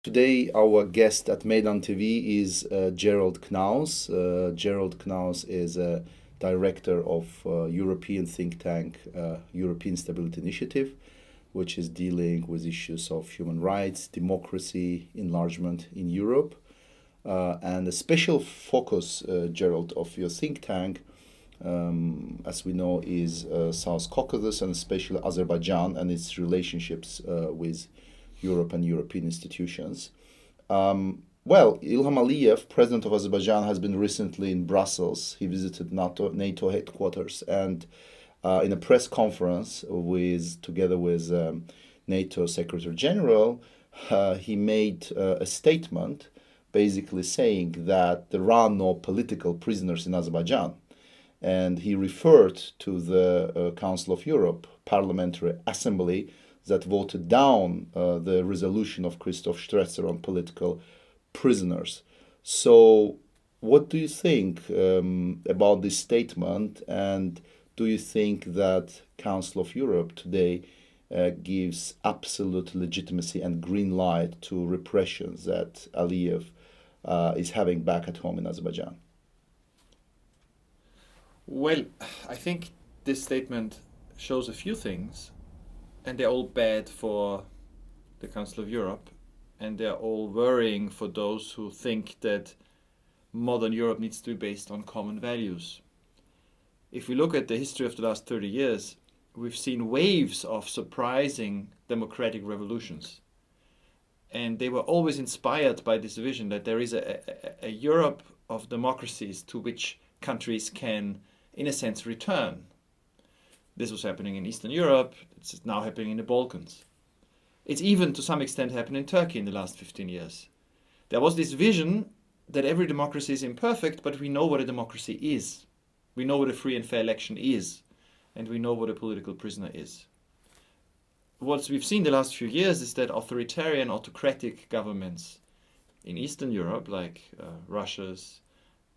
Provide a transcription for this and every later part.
Today, our guest at Meydan TV is Gerald Knaus. Gerald Knaus is a director of European think tank European Stability Initiative, which is dealing with issues of human rights, democracy, enlargement in Europe. And a special focus, Gerald, of your think tank, as we know, is South Caucasus and especially Azerbaijan and its relationships with Europe and European institutions. Ilham Aliyev, president of Azerbaijan, has been recently in Brussels. He visited NATO headquarters, and in a press conference together with NATO Secretary General, he made a statement basically saying that there are no political prisoners in Azerbaijan. And he referred to the Council of Europe Parliamentary Assembly that voted down the resolution of Christoph Strasser on political prisoners. So, what do you think about this statement? And do you think that Council of Europe today gives absolute legitimacy and green light to repressions that Aliyev is having back at home in Azerbaijan? Well, I think this statement shows a few things, and they're all bad for the Council of Europe, and they're all worrying for those who think that modern Europe needs to be based on common values. If we look at the history of the last 30 years, we've seen waves of surprising democratic revolutions. And they were always inspired by this vision that there is a Europe of democracies to which countries can, in a sense, return. This was happening in Eastern Europe. It's now happening in the Balkans. It's even to some extent happened in Turkey in the last 15 years. There was this vision that every democracy is imperfect, but we know what a democracy is. We know what a free and fair election is. And we know what a political prisoner is. What we've seen the last few years is that authoritarian, autocratic governments in Eastern Europe, like Russia's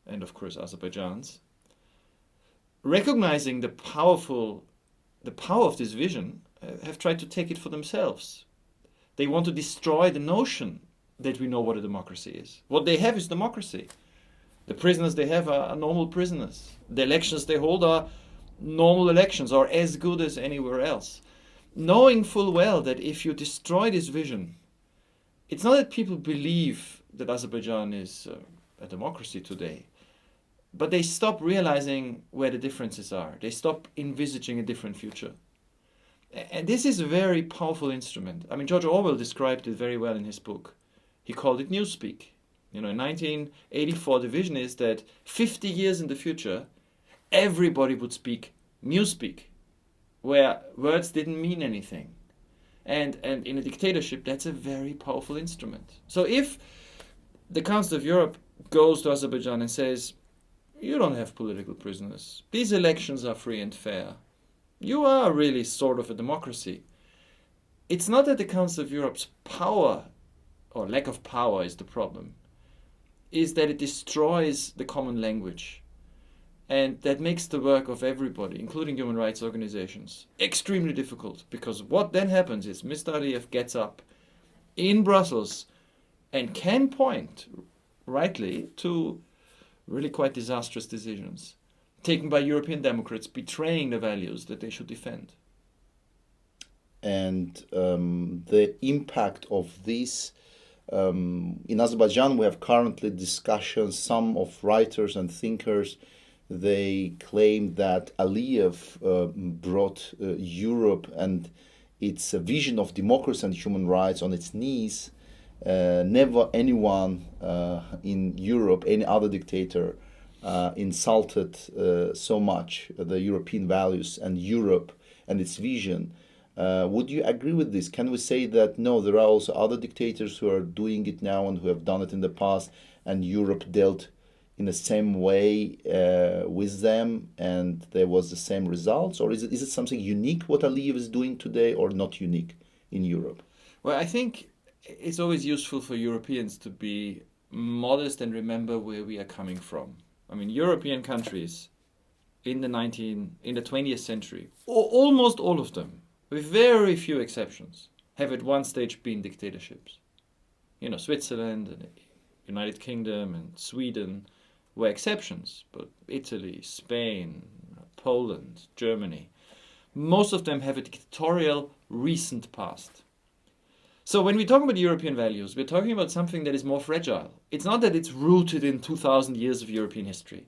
and of course Azerbaijan's, recognizing the power of this vision, have tried to take it for themselves. They want to destroy the notion that we know what a democracy is. What they have is democracy. The prisoners they have are normal prisoners. The elections they hold are normal elections, or as good as anywhere else. Knowing full well that if you destroy this vision, it's not that people believe that Azerbaijan is a democracy today, but they stop realizing where the differences are. They stop envisaging a different future. And this is a very powerful instrument. I mean, George Orwell described it very well in his book. He called it Newspeak. In 1984, the vision is that 50 years in the future, everybody would speak Newspeak, where words didn't mean anything. And in a dictatorship, that's a very powerful instrument. So if the Council of Europe goes to Azerbaijan and says, you don't have political prisoners, these elections are free and fair, you are really sort of a democracy, it's not that the Council of Europe's power or lack of power is the problem, is that it destroys the common language. And that makes the work of everybody, including human rights organizations, extremely difficult. Because what then happens is Mr. Aliyev gets up in Brussels and can point, rightly, to really quite disastrous decisions taken by European democrats betraying the values that they should defend. And the impact of this in Azerbaijan, we have currently discussions. Some of writers and thinkers, they claim that Aliyev brought Europe and its vision of democracy and human rights on its knees. Never anyone in Europe, any other dictator, insulted so much the European values and Europe and its vision. Would you agree with this? Can we say that no, there are also other dictators who are doing it now and who have done it in the past, and Europe dealt in the same way with them, and there was the same results? Or is it something unique what Aliyev is doing today, or not unique in Europe? Well, I think it's always useful for Europeans to be modest and remember where we are coming from. I mean, European countries in the 20th century, almost all of them, with very few exceptions, have at one stage been dictatorships. You know, Switzerland and United Kingdom and Sweden were exceptions, but Italy, Spain, Poland, Germany, most of them have a dictatorial recent past. So when we talk about European values, we're talking about something that is more fragile. It's not that it's rooted in 2,000 years of European history.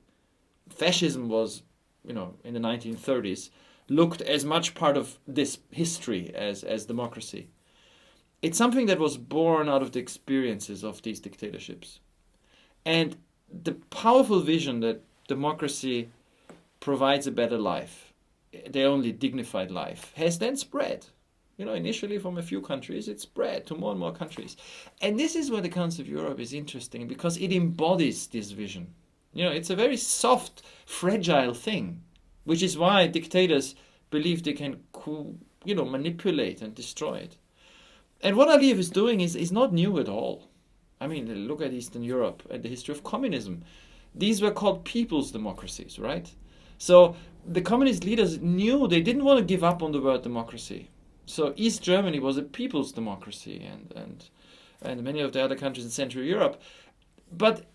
Fascism was, you know, in the 1930s, looked as much part of this history as democracy. It's something that was born out of the experiences of these dictatorships. And the powerful vision that democracy provides a better life, the only dignified life, has then spread. You know, initially from a few countries, it spread to more and more countries. And this is where the Council of Europe is interesting, because it embodies this vision. You know, it's a very soft, fragile thing, which is why dictators believe they can, you know, manipulate and destroy it. And what Aliyev is doing is not new at all. I mean, look at Eastern Europe and the history of communism. These were called people's democracies, right? So the communist leaders knew they didn't want to give up on the word democracy. So East Germany was a people's democracy, and many of the other countries in Central Europe. But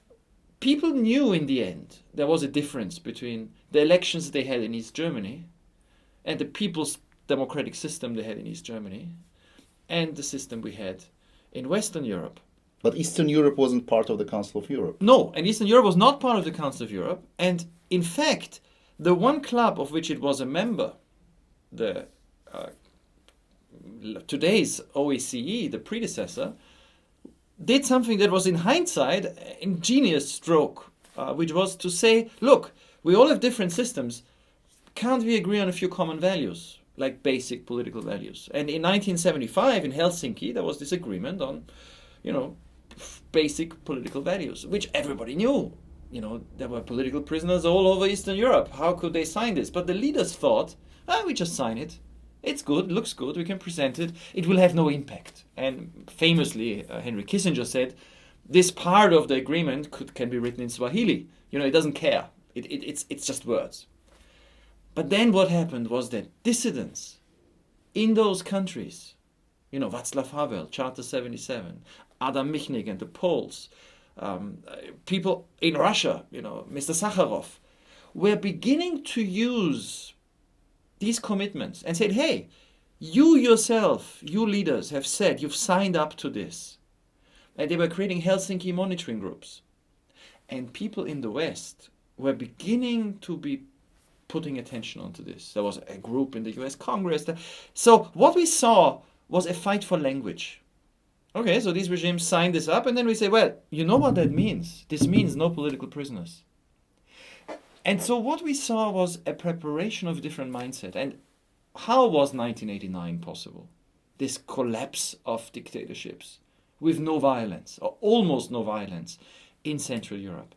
people knew in the end there was a difference between the elections they had in East Germany and the people's democratic system they had in East Germany and the system we had in Western Europe. But Eastern Europe wasn't part of the Council of Europe. No, and Eastern Europe was not part of the Council of Europe. And in fact, the one club of which it was a member, the today's OSCE, the predecessor, did something that was in hindsight an ingenious stroke, which was to say, look, we all have different systems. Can't we agree on a few common values, like basic political values? And in 1975 in Helsinki, there was this agreement on, you know, basic political values, which everybody knew. You know, there were political prisoners all over Eastern Europe. How could they sign this? But the leaders thought, we just sign it. It's good, looks good, we can present it. It will have no impact. And famously, Henry Kissinger said, this part of the agreement can be written in Swahili. You know, it doesn't care. It's just words. But then what happened was that dissidents in those countries, you know, Václav Havel, Charter 77, Adam Michnik and the Poles, people in Russia, you know, Mr. Sakharov, were beginning to use these commitments and said, hey, you yourself, you leaders have said you've signed up to this. And they were creating Helsinki monitoring groups. And people in the West were beginning to be putting attention onto this. There was a group in the US Congress. So what we saw was a fight for language. Okay, so these regimes signed this up, and then we say, well, you know what that means? This means no political prisoners. And so what we saw was a preparation of a different mindset. And how was 1989 possible? This collapse of dictatorships with no violence, or almost no violence, in Central Europe.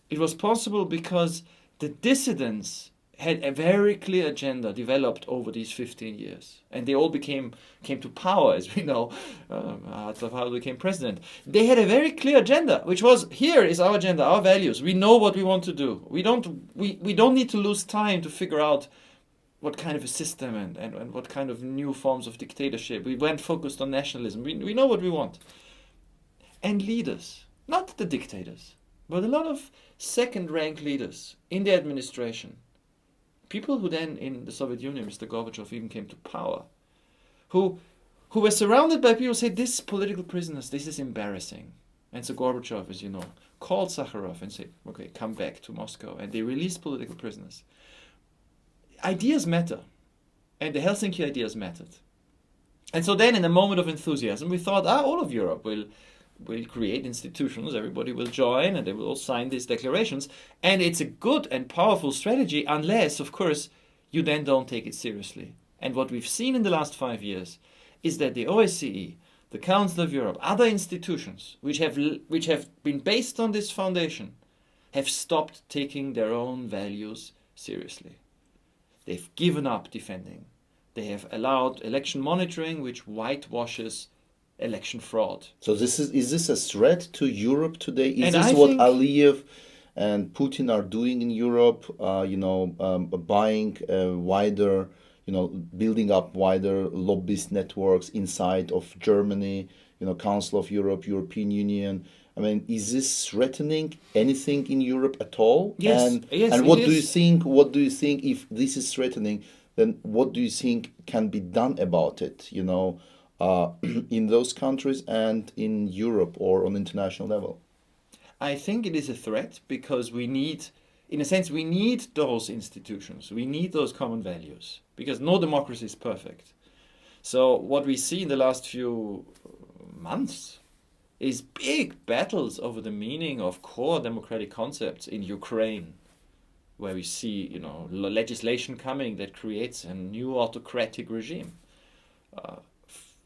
It was possible because the dissidents had a very clear agenda developed over these 15 years. And they all came to power, as we know. Václav Havel became president. They had a very clear agenda, which was, here is our agenda, our values. We know what we want to do. We don't need to lose time to figure out what kind of a system and what kind of new forms of dictatorship. We weren't focused on nationalism. We know what we want. And leaders, not the dictators, but a lot of second-rank leaders in the administration, people who then in the Soviet Union, Mr. Gorbachev, even came to power, who were surrounded by people who said, this political prisoners, this is embarrassing. And so Gorbachev, as you know, called Sakharov and said, okay, come back to Moscow. And they released political prisoners. Ideas matter. And the Helsinki ideas mattered. And so then in a moment of enthusiasm, we thought, all of Europe will create institutions, everybody will join, and they will all sign these declarations. And it's a good and powerful strategy, unless, of course, you then don't take it seriously. And what we've seen in the last 5 years is that the OSCE, the Council of Europe, other institutions which have been based on this foundation, have stopped taking their own values seriously. They've given up defending. They have allowed election monitoring, which whitewashes election fraud. So is this a threat to Europe today? Is And this I what think- Aliyev and Putin are doing in Europe? Buying building up wider lobbyist networks inside of Germany, Council of Europe, European Union. I mean, is this threatening anything in Europe at all? Yes, yes, And it what do you is. think? What do you think if this is threatening? Then what do you think can be done about it? In those countries and in Europe or on international level. I think it is a threat because we need, in a sense, we need those institutions. We need those common values because no democracy is perfect. So what we see in the last few months is big battles over the meaning of core democratic concepts in Ukraine, where we see, legislation coming that creates a new autocratic regime. Uh,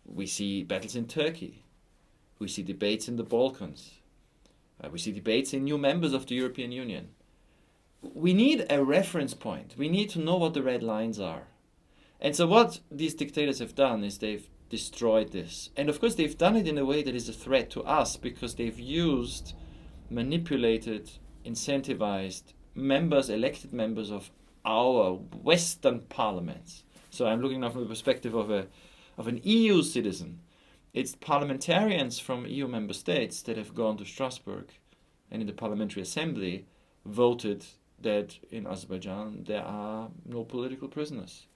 we see battles in Turkey. We see debates in the Balkans. We see debates in new members of the European Union. We need a reference point. We need to know what the red lines are. And so what these dictators have done is they've destroyed this. And of course they've done it in a way that is a threat to us because they've used, manipulated, incentivized members, elected members of our Western parliaments. So I'm looking now from the perspective of an EU citizen. It's parliamentarians from EU member states that have gone to Strasbourg and in the Parliamentary Assembly voted that in Azerbaijan there are no political prisoners.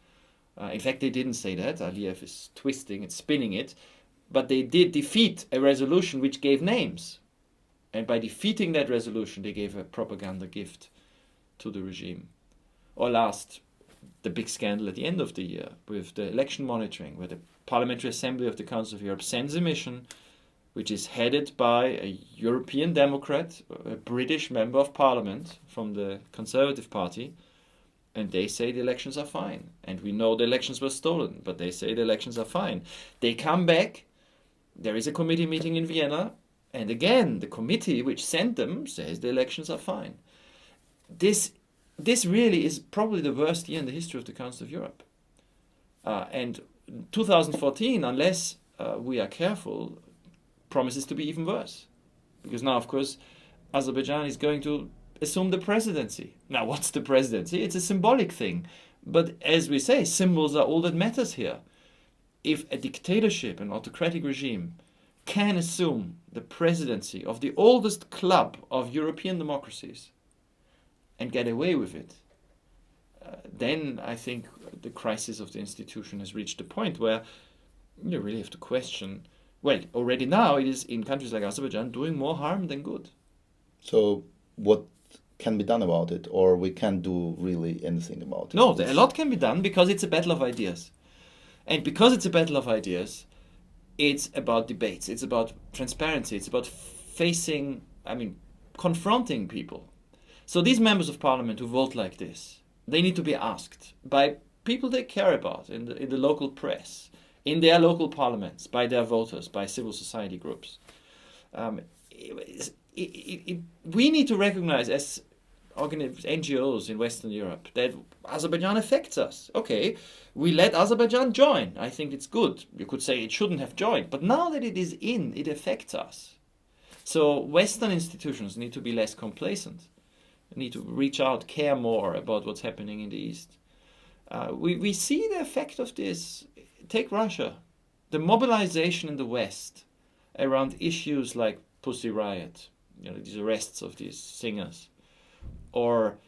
In fact, they didn't say that. Aliyev is twisting and spinning it. But they did defeat a resolution which gave names. And by defeating that resolution, they gave a propaganda gift to the regime. Or last, the big scandal at the end of the year with the election monitoring, where the Parliamentary Assembly of the Council of Europe sends a mission which is headed by a European Democrat, a British member of Parliament from the Conservative Party, and they say the elections are fine. And we know the elections were stolen, but they say the elections are fine. They come back, there is a committee meeting in Vienna, and again, the committee which sent them says the elections are fine. This really is probably the worst year in the history of the Council of Europe. And 2014, unless we are careful, promises to be even worse. Because now, of course, Azerbaijan is going to assume the presidency. Now, what's the presidency? It's a symbolic thing. But as we say, symbols are all that matters here. If a dictatorship, an autocratic regime, can assume the presidency of the oldest club of European democracies and get away with it, then I think the crisis of the institution has reached a point where you really have to question, well, already now it is in countries like Azerbaijan doing more harm than good. So what can be done about it, or we can't do really anything about it? No, a lot can be done because it's a battle of ideas. And because it's a battle of ideas, it's about debates, it's about transparency, it's about confronting people. So these members of parliament who vote like this, they need to be asked by people they care about in the local press, in their local parliaments, by their voters, by civil society groups. We need to recognize as NGOs in Western Europe that Azerbaijan affects us. Okay, we let Azerbaijan join. I think it's good. You could say it shouldn't have joined, but now that it is in, it affects us. So Western institutions need to be less complacent, need to reach out, care more about what's happening in the East. We see the effect of this. Take Russia. The mobilization in the West around issues like Pussy Riot, these arrests of these singers, or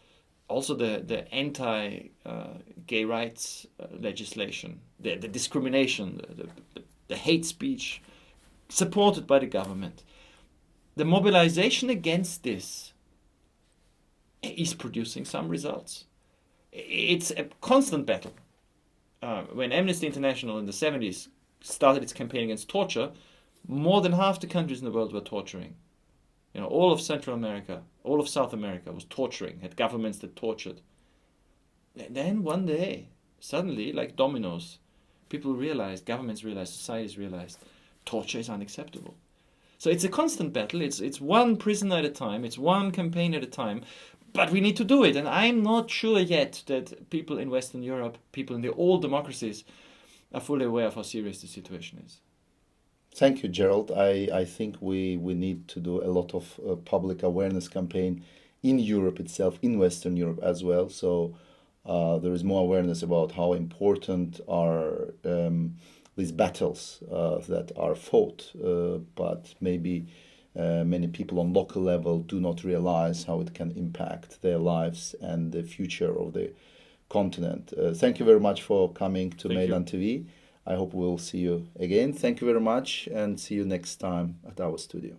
also the anti-gay rights legislation, the discrimination, the hate speech supported by the government. The mobilization against this is producing some results. It's a constant battle. When Amnesty International in the 70s started its campaign against torture, more than half the countries in the world were torturing. All of Central America, all of South America was torturing, had governments that tortured. And then one day, suddenly, like dominoes, governments realized, societies realized, torture is unacceptable. So it's a constant battle. It's one prisoner at a time. It's one campaign at a time. But we need to do it. And I'm not sure yet that people in Western Europe, people in the old democracies, are fully aware of how serious the situation is. Thank you, Gerald. I think we need to do a lot of public awareness campaign in Europe itself, in Western Europe as well. So there is more awareness about how important are these battles that are fought, but maybe many people on local level do not realize how it can impact their lives and the future of the continent. Thank you very much for coming to Thank you. Meydan TV. I hope we'll see you again. Thank you very much and see you next time at our studio.